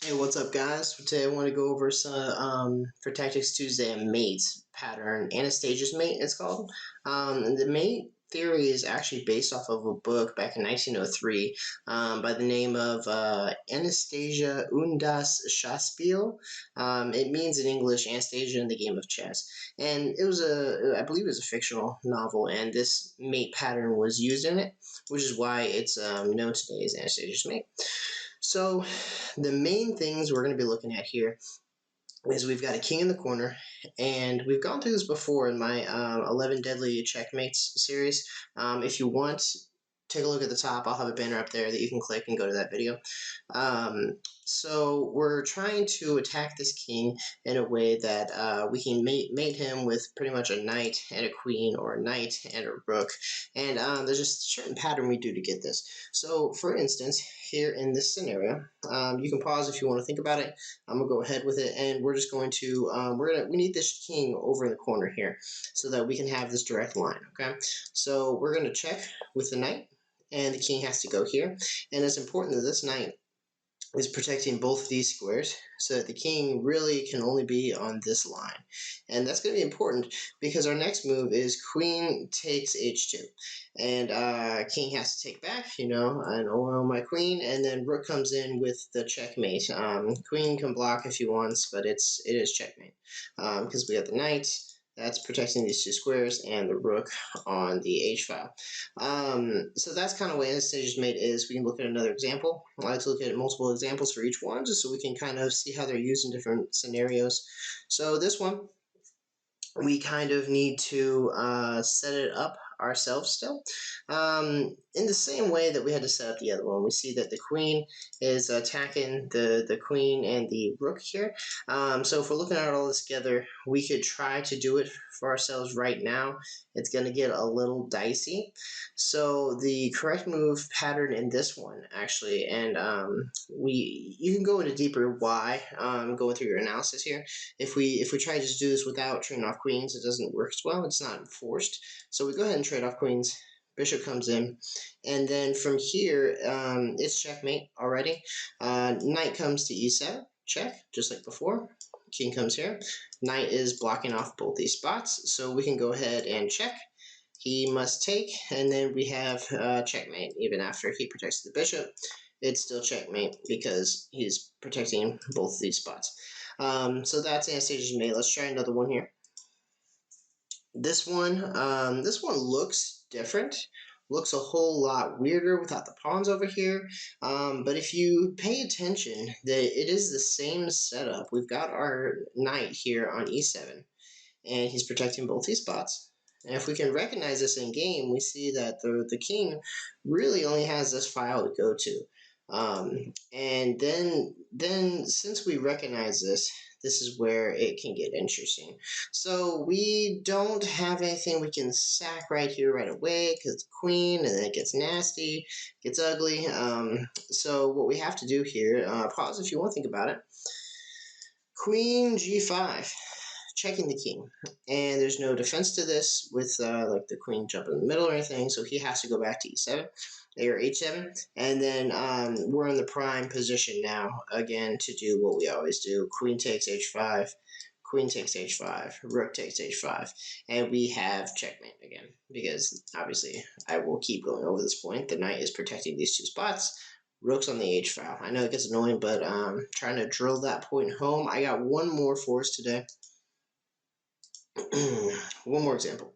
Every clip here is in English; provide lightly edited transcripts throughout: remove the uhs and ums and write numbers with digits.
Hey, what's up, guys? Today I want to go over some for Tactics Tuesday a mate pattern. Anastasia's mate, it's called. And the mate theory is actually based off of a book back in 1903 by the name of Anastasia und das Schachspiel. It means in English Anastasia and the Game of Chess. And it was I believe it was a fictional novel, and this mate pattern was used in it, which is why it's known today as Anastasia's mate. So the main things we're going to be looking at here is we've got a king in the corner, and we've gone through this before in my 11 Deadly Checkmates series. If you want, take a look at the top. I'll have a banner up there that you can click and go to that video. So we're trying to attack this king in a way that we can mate him with pretty much a knight and a queen, or a knight and a rook. And there's just a certain pattern we do to get this. So for instance, here in this scenario, you can pause if you want to think about it. I'm gonna go ahead with it, and we're just going to we need this king over in the corner here so that we can have this direct line. Okay, so we're gonna check with the knight, and the king has to go here, and it's important that this knight is protecting both of these squares so that the king really can only be on this line. And that's going to be important because our next move is queen takes h2. And king has to take back, and oh, my queen, and then rook comes in with the checkmate. Queen can block if he wants, but it is checkmate because we got the knight that's protecting these two squares and the rook on the H file. So that's kind of what Anastasia's mate is. We can look at another example. I like to look at multiple examples for each one just so we can kind of see how they're used in different scenarios. So this one, we kind of need to set it up ourselves still. In the same way that we had to set up the other one, we see that the queen is attacking the queen and the rook here. So if we're looking at it all together, we could try to do it for ourselves right now. It's going to get a little dicey. So the correct move pattern in this one, actually, and you can go into deeper why, going through your analysis here. If we try to just do this without trading off queens, it doesn't work as well. It's not forced. So we go ahead and trade off queens. Bishop comes in, and then from here, it's checkmate already. Knight comes to e7, check, just like before. King comes here. Knight is blocking off both these spots, so we can go ahead and check. He must take, and then we have checkmate. Even after he protects the bishop, it's still checkmate because he's protecting both of these spots. So that's Anastasia's mate. Let's try another one here. This one looks different. Looks a whole lot weirder without the pawns over here. But if you pay attention, it is the same setup. We've got our knight here on e7, and he's protecting both these spots. And if we can recognize this in game, we see that the king really only has this file to go to. And then since we recognize this is where it can get interesting. So we don't have anything we can sack right here right away because the queen, and then it gets nasty, gets ugly. So what we have to do here, pause if you want to think about it. Queen g5. Checking the king, and there's no defense to this with like the queen jumping in the middle or anything, so he has to go back to e7 or h7, and then we're in the prime position now again to do what we always do. Queen takes h5, queen takes h5, rook takes h5, and we have checkmate again, because obviously I will keep going over this point. The knight is protecting these two spots. Rook's on the h file. I know it gets annoying, but trying to drill that point home. I got one more for us today. One more example.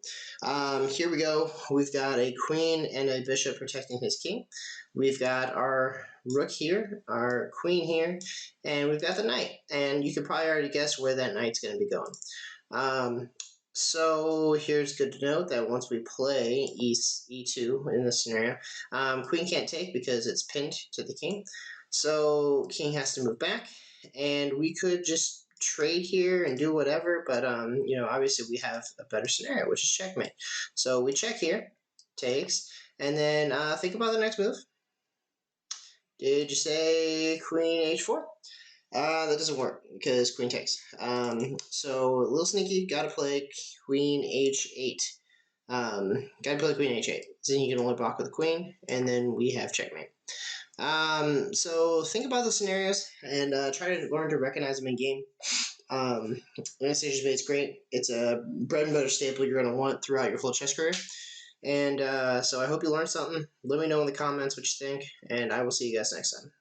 Here we go. We've got a queen and a bishop protecting his king. We've got our rook here, our queen here, and we've got the knight. And you can probably already guess where that knight's going to be going. So here's good to note that once we play e2 in this scenario, queen can't take because it's pinned to the king. So king has to move back, and we could just trade here and do whatever, but obviously we have a better scenario, which is checkmate. So we check here, takes, and then think about the next move. Did you say queen h4? That doesn't work because queen takes. So a little sneaky, gotta play queen h8. Gotta play queen h8. Then you can only block with the queen, and then we have checkmate. So think about the scenarios and try to learn to recognize them in game. Anastasia Bait's great. It's a bread and butter staple you're going to want throughout your full chess career. And so I hope you learned something. Let me know in the comments what you think, and I will see you guys next time.